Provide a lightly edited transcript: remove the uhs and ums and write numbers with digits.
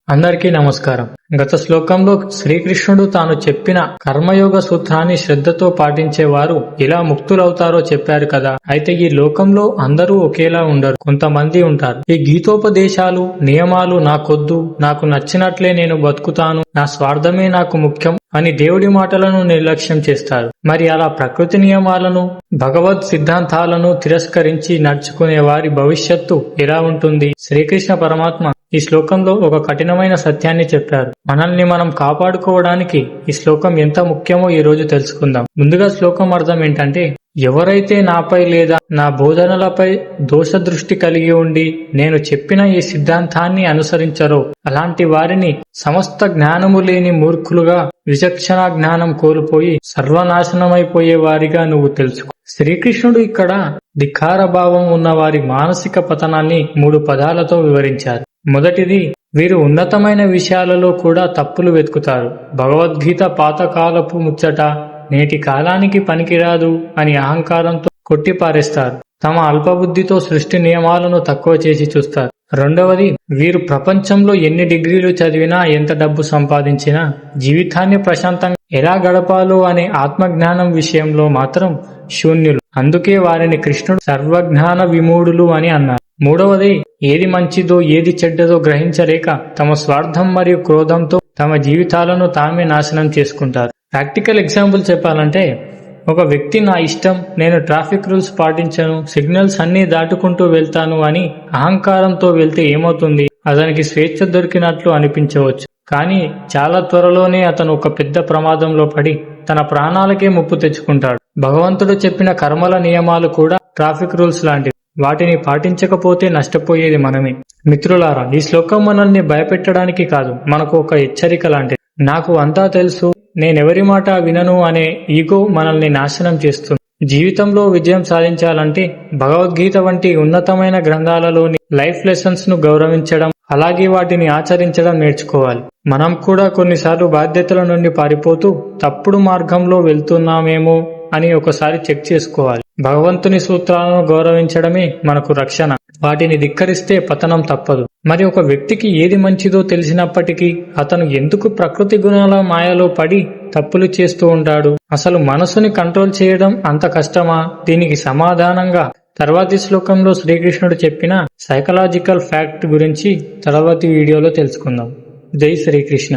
అందరికీ నమస్కారం. గత శ్లోకంలో శ్రీకృష్ణుడు తాను చెప్పిన కర్మయోగ సూత్రాన్ని శ్రద్ధతో పాటించేవారు ఇలా ముక్తులవుతారో చెప్పారు కదా. అయితే ఈ లోకంలో అందరూ ఒకేలా ఉండరు, కొంతమంది ఉంటారు. ఈ గీతోపదేశాలు నియమాలు నాకొద్దు, నాకు నచ్చినట్లే నేను బతుకుతాను, నా స్వార్థమే నాకు ముఖ్యం అని దేవుడి మాటలను నిర్లక్ష్యం చేస్తారు. మరి అలా ప్రకృతి నియమాలను భగవద్ సిద్ధాంతాలను తిరస్కరించి నడుచుకునే వారి భవిష్యత్తు ఎలా ఉంటుంది? శ్రీకృష్ణ పరమాత్మ ఈ శ్లోకంలో ఒక కఠినమైన సత్యాన్ని చెప్పారు. మనల్ని మనం కాపాడుకోవడానికి ఈ శ్లోకం ఎంత ముఖ్యమో ఈ రోజు తెలుసుకుందాం. ముందుగా శ్లోకం అర్థం ఏంటంటే, ఎవరైతే నాపై లేదా నా బోధనలపై దోష దృష్టి కలిగి ఉండి నేను చెప్పిన ఈ సిద్ధాంతాన్ని అనుసరించరో అలాంటి వారిని సమస్త జ్ఞానము లేని మూర్ఖులుగా, విచక్షణ జ్ఞానం కోల్పోయి సర్వనాశనమైపోయే వారిగా నువ్వు తెలుసుకో. శ్రీకృష్ణుడు ఇక్కడ ధిక్కార భావం ఉన్న వారి మానసిక పతనాన్ని 3 పదాలతో వివరించారు. మొదటిది, వీరు ఉన్నతమైన విషయాలలో కూడా తప్పులు వెతుకుతారు. భగవద్గీత పాతకాలపు ముచ్చట, నేటి కాలానికి పనికిరాదు అని అహంకారంతో కొట్టిపారేస్తారు. తమ అల్పబుద్ధితో సృష్టి నియమాలను తక్కువ చేసి చూస్తారు. రెండవది, వీరు ప్రపంచంలో ఎన్ని డిగ్రీలు చదివినా, ఎంత డబ్బు సంపాదించినా జీవితాన్ని ప్రశాంతంగా ఎలా గడపాలో అనే ఆత్మజ్ఞానం విషయంలో మాత్రం శూన్యులు. అందుకే వారిని కృష్ణుడు సర్వజ్ఞాన విమూఢులు అని అన్నారు. మూడవది, ఏది మంచిదో ఏది చెడ్డదో గ్రహించలేక తమ స్వార్థం మరియు క్రోధంతో తమ జీవితాలను తామే నాశనం చేసుకుంటారు. ప్రాక్టికల్ ఎగ్జాంపుల్ చెప్పాలంటే, ఒక వ్యక్తి నా ఇష్టం, నేను ట్రాఫిక్ రూల్స్ పాటించను, సిగ్నల్స్ అన్నీ దాటుకుంటూ వెళ్తాను అని అహంకారంతో వెళ్తే ఏమవుతుంది? అతనికి స్వేచ్ఛ దొరికినట్లు అనిపించవచ్చు, కానీ చాలా త్వరలోనే అతను ఒక పెద్ద ప్రమాదంలో పడి తన ప్రాణాలకే ముప్పు తెచ్చుకుంటాడు. భగవంతుడు చెప్పిన కర్మల నియమాలు కూడా ట్రాఫిక్ రూల్స్ లాంటివి. వాటిని పాటించకపోతే నష్టపోయేది మనమే. మిత్రులారా, ఈ శ్లోకం మనల్ని భయపెట్టడానికి కాదు, మనకు ఒక హెచ్చరిక లాంటిది. నాకు అంతా తెలుసు, నేనెవరి మాట వినను అనే ఈగో మనల్ని నాశనం చేస్తుంది. జీవితంలో విజయం సాధించాలంటే భగవద్గీత వంటి ఉన్నతమైన గ్రంథాలలోని లైఫ్ లెసన్స్ ను గౌరవించడం, అలాగే వాటిని ఆచరించడం నేర్చుకోవాలి. మనం కూడా కొన్నిసార్లు బాధ్యతల నుండి పారిపోతూ తప్పుడు మార్గంలో వెళ్తున్నామేమో అని ఒకసారి చెక్ చేసుకోవాలి. భగవంతుని సూత్రాలను గౌరవించడమే మనకు రక్షణ. వాటిని ధిక్కరిస్తే పతనం తప్పదు. మరి ఒక వ్యక్తికి ఏది మంచిదో తెలిసినప్పటికీ అతను ఎందుకు ప్రకృతి గుణాల మాయలో పడి తప్పులు చేస్తూ ఉంటాడు? అసలు మనసుని కంట్రోల్ చేయడం అంత కష్టమా? దీనికి సమాధానంగా తర్వాతి శ్లోకంలో శ్రీకృష్ణుడు చెప్పిన సైకలాజికల్ ఫ్యాక్ట్ గురించి తర్వాతి వీడియోలో తెలుసుకుందాం. జై శ్రీకృష్ణ.